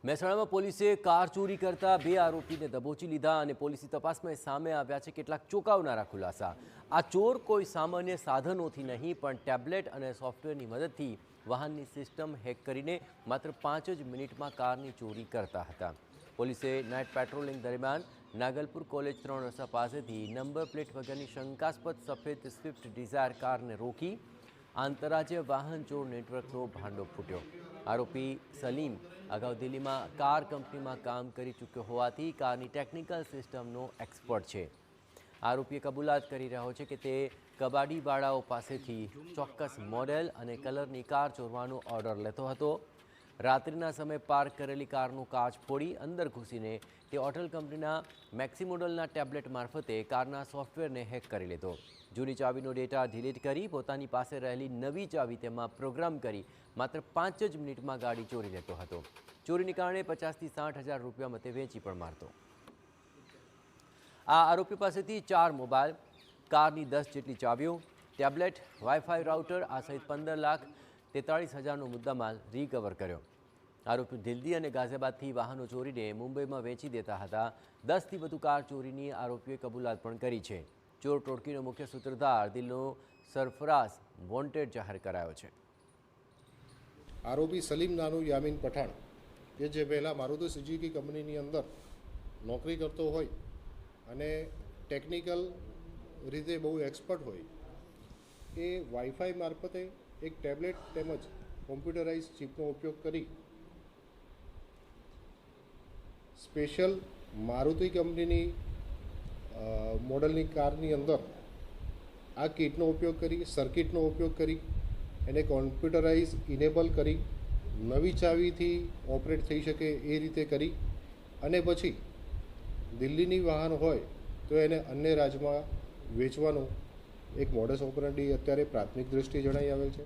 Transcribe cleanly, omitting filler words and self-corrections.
મહેસાણામાં પોલીસે કાર ચોરી કરતા બે આરોપીને દબોચી લીધા અને પોલીસની તપાસમાં સામે આવ્યા છે કેટલાક ચોંકાવનારા ખુલાસા। આ ચોર કોઈ સામાન્ય સાધનોથી નહીં પણ ટેબ્લેટ અને સોફ્ટવેરની મદદથી વાહનની સિસ્ટમ હેક કરીને માત્ર 5 જ મિનિટમાં કારની ચોરી કરતા હતા। પોલીસે નાઇટ પેટ્રોલિંગ દરમિયાન નાગલપુર કોલેજ 3 રસ્તા પાસેથી નંબર પ્લેટ વગરની શંકાસ્પદ સફેદ સ્વિફ્ટ ડિઝાયર કારને રોકી આંતરરાજ્ય વાહન ચોર નેટવર્કનો ભાંડો ફૂટ્યો। આરોપી સલીમ અગાઉ દિલ્હીમાં કાર કંપનીમાં કામ કરી ચૂક્યો હોવાથી કારની ટેકનિકલ સિસ્ટમનો એક્સપર્ટ છે। આરોપીએ કબૂલાત કરી રહ્યો છે કે તે કબાડીવાળાઓ પાસેથી ચોક્કસ મોડેલ અને કલરની કાર ચોરવાનો ઓર્ડર લેતો હતો। રાત્રિના સમયે પાર્ક કરેલી કારનો કાચ ફોડી અંદર ઘૂસીને તે હોટલ કંપનીના મેક્સી મોડલના ટેબ્લેટ મારફતે કારના સોફ્ટવેરને હેક કરી લીધો। જૂની ચાવીનો ડેટા ડિલીટ કરી પોતાની પાસે રહેલી નવી ચાવી તેમાં પ્રોગ્રામ કરી માત્ર 5 જ મિનિટમાં ગાડી ચોરી લેતો હતો। ચોરીને કારણે 50 થી 60 હજાર રૂપિયા મતે વેચી પણ મારતો। આ આરોપી પાસેથી 4 મોબાઈલ, કારની 10 જેટલી ચાવીઓ, ટેબ્લેટ, વાઈફાઈ રાઉટર આ સહિત 15,43,000નો મુદ્દામાલ રિકવર કર્યો। આરોપી દિલ્હી અને ગાઝિયાબાદથી વાહનો ચોરીને મુંબઈમાં વેચી દેતા હતા। 10થી વધુ કાર ચોરીની આરોપીઓએ કબૂલાત પણ કરી છે। ચોર ટોળકીનો મુખ્ય સૂત્રધાર દિલ્હીનો સરફરાઝ વોન્ટેડ જાહેર કરાયો છે। આરોપી સલીમ નાનુ યામીન પઠાણ કે જે પહેલાં મારુતિ સુઝુકી કંપનીની અંદર નોકરી કરતો હોય અને ટેકનિકલ રીતે બહુ એક્સપર્ટ હોય, એ વાઈફાઈ મારફતે એક ટેબ્લેટ તેમજ કોમ્પ્યુટરાઇઝ ચિપનો ઉપયોગ કરી સ્પેશિયલ મારુતિ કંપનીની મોડલની કારની અંદર આ કિટનો ઉપયોગ કરી, સર્કિટનો ઉપયોગ કરી એને કોમ્પ્યુટરાઇઝ ઇનેબલ કરી નવી ચાવીથી ઓપરેટ થઈ શકે એ રીતે કરી અને પછી દિલ્હીની વાહન હોય તો એને અન્ય રાજ્યમાં વેચવાનું એક મોડસ ઓપરેન્ડી અત્યારે પ્રાથમિક દૃષ્ટિએ જણાઈ આવેલ છે।